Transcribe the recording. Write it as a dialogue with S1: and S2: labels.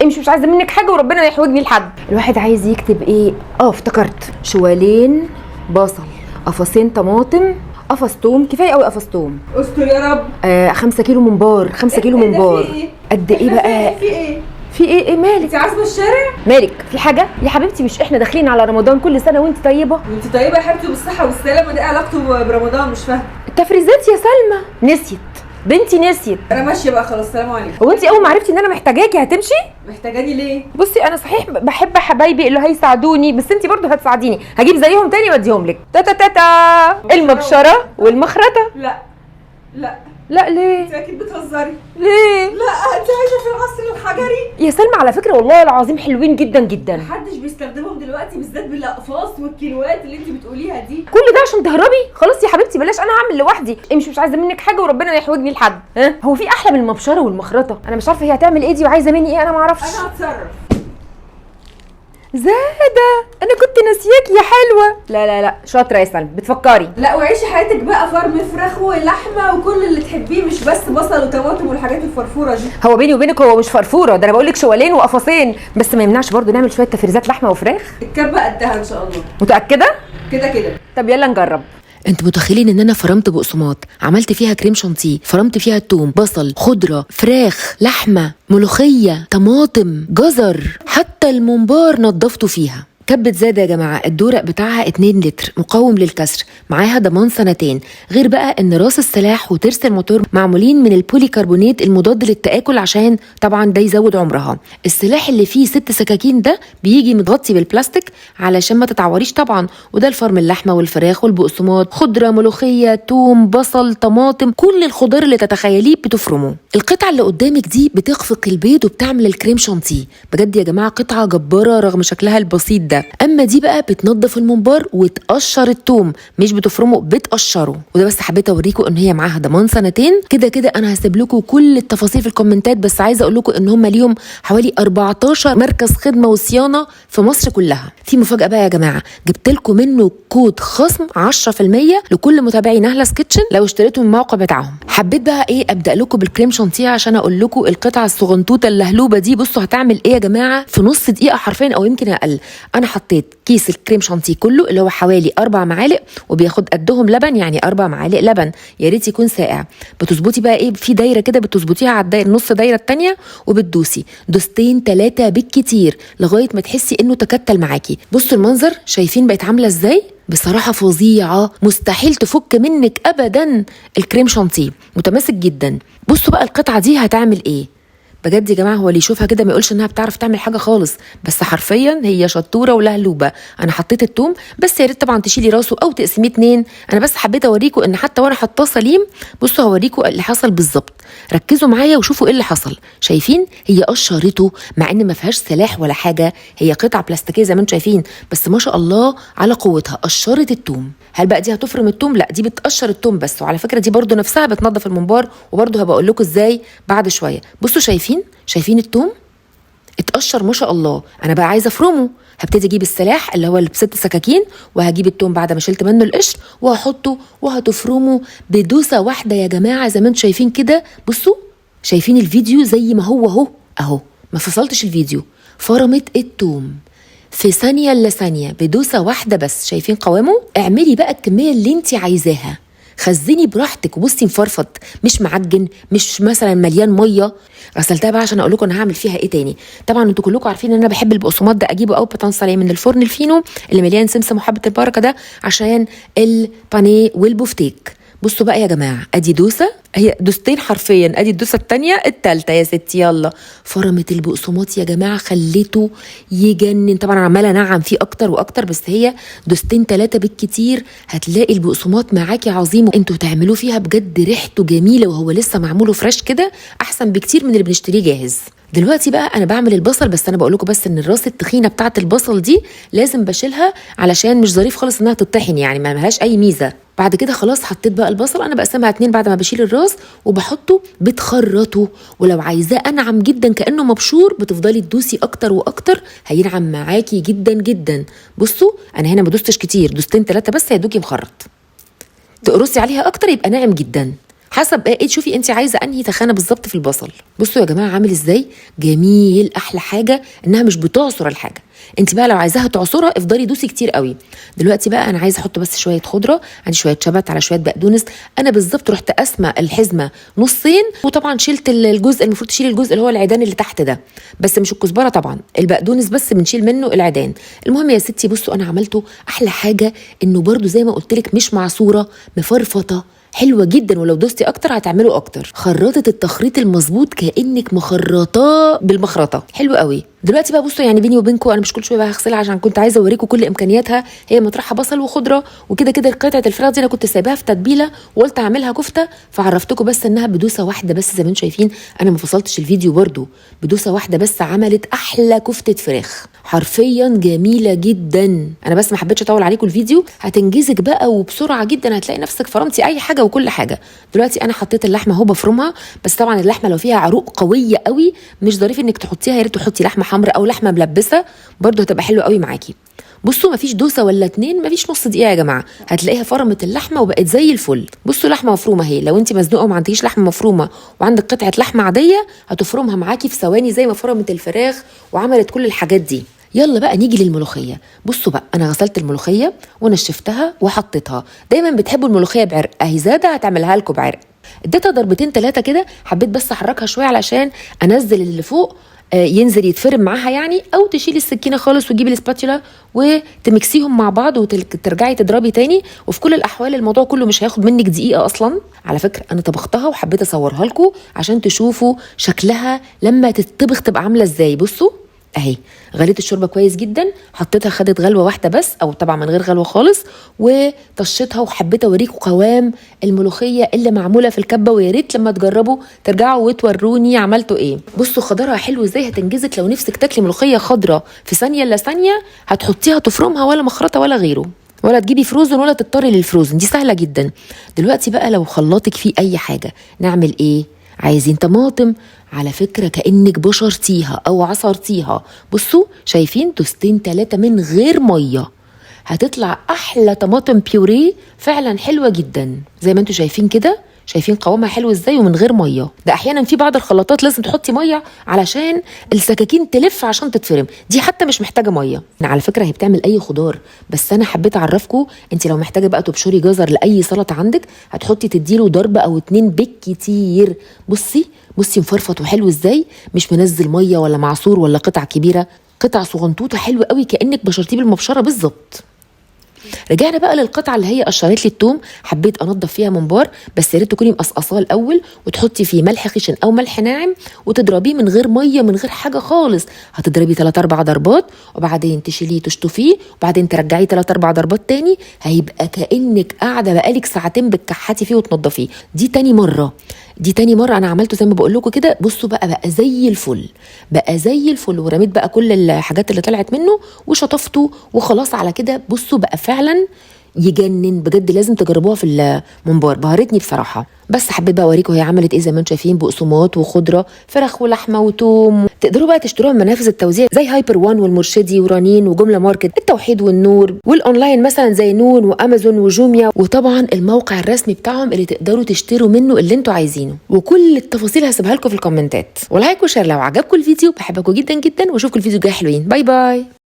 S1: امشي، مش عايزه منك حاجه وربنا يحوجني لحد. الواحد عايز يكتب ايه؟ افتكرت، شوالين بصل، قفصين طماطم، قفص توم، كفايه قوي قفص توم.
S2: استر يا رب.
S1: 5 كيلو ممبار، 5 كيلو ممبار. قد ايه بقى؟ في ايه مالك؟
S2: انت عازمه الشارع؟
S1: مالك في حاجه يا حبيبتي؟ مش احنا داخلين على رمضان كل سنه وانت طيبه؟
S2: وانت طيبه يا حبيبتي بالصحه والسلامه، ده علاقته برمضان؟ مش فاهمه.
S1: التفريزات يا سلمى نسيت، بنتي نسيت.
S2: انا ماشيه بقى خلاص، سلام عليكم.
S1: هو انت اول ما عرفتي ان انا محتاجاكي هتمشي؟
S2: محتاجاني ليه؟
S1: بصي انا صحيح بحب حبايبي اللي هيساعدوني، بس انت برضو هتساعديني، هجيب زيهم تاني واديهم لك. تا تا تا تا المبشره والمخرطه.
S2: لا لا
S1: لا ليه؟
S2: انت اكيد بتهزري.
S1: ليه؟
S2: لا انت عايشه في العصر الحجري
S1: يا سلمى على فكره والله العظيم حلوين جدا جدا.
S2: محدش بيستخدمهم دلوقتي، بالذات بالاقفاص والكيلوات اللي انت بتقوليها دي.
S1: كل ده عشان تهربي؟ خلاص يا حبيبتي بلاش، انا هعمل لوحدي. امشي، مش عايزه منك حاجه وربنا يحوجني لحد. ها هو في احلى من المبشره والمخرطه؟ انا مش عارفه هي هتعمل ايه دي وعايزه مني ايه، انا ما اعرفش.
S2: انا هتصرف.
S1: زاده انا كنت ناسياكي يا حلوه. لا لا لا شاطره يا سلمى، بتفكري.
S2: لا وعيشي حياتك بقى، فرم فراخ ولحمه وكل اللي تحبيه، مش بس بصل وطماطم والحاجات الفرفوره دي.
S1: هو بيني وبينك هو مش فرفوره، ده انا بقول لك شوالين وقفصين، بس ما يمنعش برضو نعمل شويه تفريزات لحمه وفراخ.
S2: الكبه قدها ان شاء الله.
S1: متاكده؟
S2: كده كده.
S1: طب يلا نجرب.
S3: انتوا متخيلين ان انا فرمت بقسماط، عملت فيها كريم شانتيه، فرمت فيها توم، بصل، خضره، فراخ، لحمه، ملوخيه، طماطم، جزر، حتى الممبار نضفته فيها. كبة زادة يا جماعة، الدورق بتاعها 2 لتر، مقاوم للكسر، معاها ضمان 2 سنين، غير بقى ان راس السلاح وترس الموتور معمولين من البولي كربونات المضاد للتآكل عشان طبعا ده يزود عمرها. السلاح اللي فيه 6 سكاكين ده بيجي متغطي بالبلاستيك علشان ما تتعوريش طبعا، وده الفرم اللحمة والفراخ والبقسماط، خضرة، ملوخية، توم، بصل، طماطم، كل الخضار اللي تتخيليه بتفرمه. القطعة اللي قدامك دي بتخفق البيض وبتعمل الكريم شانتيه، بجد يا جماعة قطعة جبارة رغم شكلها البسيط ده. اما دي بقى بتنضف الممبار وتقشر التوم، مش بتفرمه، بتقشره. وده بس حبيت اوريكم ان هي معاها ضمان 2 سنين. كده كده انا هسيب لكم كل التفاصيل في الكومنتات، بس عايزه اقول لكم ان هم ليهم حوالي 14 مركز خدمه وصيانه في مصر كلها. في مفاجاه بقى يا جماعه، جبت لكم منه كود خصم 10% لكل متابعي نهلس كيتشن لو اشتريتوا من الموقع بتاعهم. حبيت بقى ايه ابدا لكم بالكريم شانتيه عشان اقول لكم القطعه الصغنطوطه اللهلوبه دي. بصوا هتعمل ايه يا جماعه في نص دقيقه حرفيا او يمكن اقل. انا حطيت كيس الكريم شانتيه كله اللي هو حوالي 4 معالق، وبياخد قدهم لبن، يعني 4 معالق لبن، يا ريت يكون ساقع. بتظبطي بقى ايه في دايره كده، بتظبطيها على الدايره، نص دايره الثانيه، وبتدوسي 2 3 بالكتير لغايه ما تحسي انه تكتل معاكي. بصوا المنظر، شايفين بقت عامله ازاي؟ بصراحه فظيعه، مستحيل تفك منك ابدا. الكريم شانتيه متماسك جدا. بصوا بقى القطعه دي هتعمل ايه بجد يا جماعه، هو اللي يشوفها كده ما يقولش انها بتعرف تعمل حاجه خالص، بس حرفيا هي شطوره ولهلوبه. انا حطيت التوم بس، يا ريت طبعا تشيلي راسه او تقسميه 2. انا بس حبيت اوريكم ان حتى وانا حاطاه سليم. بصوا هوريكم اللي حصل بالظبط، ركزوا معايا وشوفوا ايه اللي حصل. شايفين هي قشرته مع ان ما فيهاش سلاح ولا حاجه، هي قطعه بلاستيكيه زي ما انتم شايفين، بس ما شاء الله على قوتها قشرت التوم. هل بقى دي هتفرم التوم؟ لا، دي بتقشر التوم بس. وعلى فكره دي برده نفسها بتنظف الممبار، وبرده هبقى اقول لكم ازاي بعد شويه. بصوا شايفين التوم اتقشر ما شاء الله. انا بقى عايزه افرمه، هبتدي اجيب السلاح اللي هو ب6 سكاكين، وهجيب التوم بعد ما شلت منه القشر وهحطه وهتفرمه بدوسه واحده يا جماعه زي ما انتم شايفين كده. بصوا شايفين الفيديو زي ما هو اهو، ما فصلتش الفيديو. فرمت التوم في ثانيه الا ثانيه بدوسه واحده بس. شايفين قوامه؟ اعملي بقى الكميه اللي انت عايزاها، خزني براحتك. وبصي مفرفط، مش معجن، مش مثلا مليان ميه. غسلتها بقى عشان اقول لكم انا هعمل فيها ايه تاني. طبعا انتوا كلكم عارفين ان انا بحب البقسماط ده اجيبه او باتون ساليه من الفرن الفينو اللي مليان سمسم وحبه البركه ده عشان البانيه والبوفتيك. بصوا بقى يا جماعه، ادي دوسه، هي دوستين حرفيا، ادي الدوسه الثانيه الثالثه يا ستي. يلا فرمت البقسماط يا جماعه، خليته يجنن. طبعا عماله انعم فيه اكتر واكتر، بس هي 2 3 بالكتير هتلاقي البقسماط معاكي عظيم. انتوا تعملوه فيها بجد ريحته جميله وهو لسه معموله فريش كده، احسن بكتير من اللي بنشتريه جاهز. دلوقتي بقى انا بعمل البصل، بس انا بقول لكم بس ان الراس التخينه بتاعه البصل دي لازم بشيلها علشان مش ظريف خالص انها تطحن، يعني ما لهاش اي ميزه. بعد كده خلاص حطيت بقى البصل، انا بقسمها 2 بعد ما بشيل الراس، وبحطه بتخرطه. ولو عايزاه انعم جدا كانه مبشور بتفضلي تدوسي اكتر واكتر، هينعم معاكي جدا جدا. بصوا انا هنا ما دوستش كتير، 2 3 بس هيدوكي مخرط. تقرصي عليها اكتر يبقى ناعم جدا. حسب ايه، شوفي انت عايزه انهي تخانه بالظبط في البصل. بصوا يا جماعه عامل ازاي جميل. احلى حاجه انها مش بتعصر الحاجه، انت بقى لو عايزاها تعصرها افضلي دوسي كتير قوي. دلوقتي بقى انا عايزه احط بس شويه خضره، عندي شويه شبت على شويه بقدونس. انا بالظبط رحت قاسمه الحزمه نصين، وطبعا شلت الجزء، المفروض تشيل الجزء اللي هو العيدان اللي تحت ده، بس مش الكزبره طبعا، البقدونس بس بنشيل منه العيدان. المهم يا ستي بصوا انا عملته احلى حاجه انه برده زي ما قلت لك مش معصوره، مفرفطه حلوه جدا، ولو دوستي اكتر هتعمله اكتر. خرطه التخريط المظبوط كانك مخرطاه بالمخرطه، حلو قوي. دلوقتي بقى بصوا يعني بيني وبينكم انا مش كل شويه بقى هغسلها، عشان كنت عايزه اوريكم كل امكانياتها. هي مطرحها بصل وخضره وكده كده. قطعه الفراخ دي انا كنت سايباها في تتبيله وقلت اعملها كفته، فعرفتكم بس انها بدوسه واحده بس. زي ما انتم شايفين انا ما فصلتش الفيديو برده، بدوسه واحده بس عملت احلى كفته فراخ حرفيا جميله جدا. انا بس ما حبيتش اطول عليكم الفيديو، هتنجزك بقى وبسرعه جدا، هتلاقي نفسك فرمتي اي حاجه وكل حاجه. دلوقتي انا حطيت اللحمه اهو بفرمها، بس طبعا اللحمه لو فيها عروق قويه قوي مش ظريف انك تحطيها، يا ريت تحطي لحمه حمراء او لحمه ملبسه برده هتبقى حلوه قوي معاكي. بصوا مفيش دوسه ولا اتنين، مفيش نص دقيقه يا جماعه هتلاقيها فرمت اللحمه وبقت زي الفل. بصوا لحمه مفرومه اهي، لو انت مزنوقه وما عندكيش لحمه مفرومه وعندك قطعه لحمه عاديه هتفرمها معاكي في ثواني زي ما فرمت الفراخ وعملت كل الحاجات دي. يلا بقى نيجي للملوخيه. بصوا بقى انا غسلت الملوخيه ونشفتها وحطيتها. دايما بتحبوا الملوخيه بعرق، اهي زاده هتعملها لكم بعرق. اديتها ضربتين 3 كده، حبيت بس احركها شويه علشان انزل اللي فوق ينزل يتفرم معاها يعني، او تشيلي السكينه خالص وتجيبي السباتولا وتمكسيهم مع بعض وترجعي تضربي تاني. وفي كل الاحوال الموضوع كله مش هياخد منك دقيقه اصلا. على فكره انا طبختها وحبيت اصورها لكم عشان تشوفوا شكلها لما تتطبخ تبقى عامله ازاي. بصوا اهي غليت الشوربه كويس جدا، حطيتها خدت غلوه واحده بس، او طبعا من غير غلوه خالص، وطشيتها. وحبيت اوريكم قوام الملوخيه اللي معموله في الكبه، ويا ريت لما تجربوا ترجعوا وتوروني عملتوا ايه. بصوا خضرها حلو ازاي، هتنجزك لو نفسك تاكلي ملوخيه خضراء في ثانيه الا ثانيه هتحطيها تفرمها، ولا مخرطه ولا غيره، ولا تجيبي فروزن ولا تضطري للفروزن، دي سهله جدا. دلوقتي بقى لو خلاطك فيه اي حاجه نعمل ايه؟ عايزين طماطم، على فكرة كأنك بشرتيها أو عصرتيها. بصوا شايفين دوستين 3 من غير مية هتطلع أحلى طماطم بيوريه فعلا حلوة جدا. زي ما انتوا شايفين كده، شايفين قوامها حلو ازاي ومن غير ميه. ده احيانا في بعض الخلاطات لازم تحطي ميه علشان السكاكين تلف عشان تتفرم، دي حتى مش محتاجه ميه. على فكره هي بتعمل اي خضار، بس انا حبيت اعرفكم انت لو محتاجه بقى تبشري جزر لاي سلطه عندك هتحطي تديله ضربه او 2 بالكتير. بصي مفرفط وحلو ازاي، مش منزل ميه ولا معصور ولا قطع كبيره، قطع صغنطوطه حلوه قوي كانك بشرتيه بالمبشره بالظبط. رجعنا بقى للقطعه اللي هي قشرت لي الثوم، حبيت انضف فيها منبار، بس يا ريت تكوني مقصقصاه الاول وتحطي فيه ملح خشن او ملح ناعم وتضربيه من غير ميه من غير حاجه خالص. هتضربي 3-4 ضربات وبعدين تشيليه تشطفيه وبعدين ترجعيه 3-4 ضربات تاني، هيبقى كانك قاعده بقالك ساعتين بتكحتي فيه وتنضفيه. دي تاني مره انا عملته زي ما بقول لكم كده. بصوا بقى زي الفل، ورميت بقى كل الحاجات اللي طلعت منه وشطفته وخلاص على كده. بصوا بقى فعلا يجنن بجد، لازم تجربوها في المنبار، بهرتني بصراحه. بس حبيت بقى اوريكم هي عملت ايه. زي ما انتم شايفين بقسماط وخضره، فراخ ولحمه وتوم. تقدروا بقى تشتروها من منافذ التوزيع زي هايبر وان والمرشدي ورنين وجمله ماركت، التوحيد والنور، والاونلاين مثلا زي نون وامازون وجوميا، وطبعا الموقع الرسمي بتاعهم اللي تقدروا تشتروا منه اللي انتوا عايزينه. وكل التفاصيل هسيبها لكم في الكومنتات. ولايك وشير لو عجبكم الفيديو، بحبكم جدا جدا، واشوفكم الفيديو الجاي حلوين. باي باي.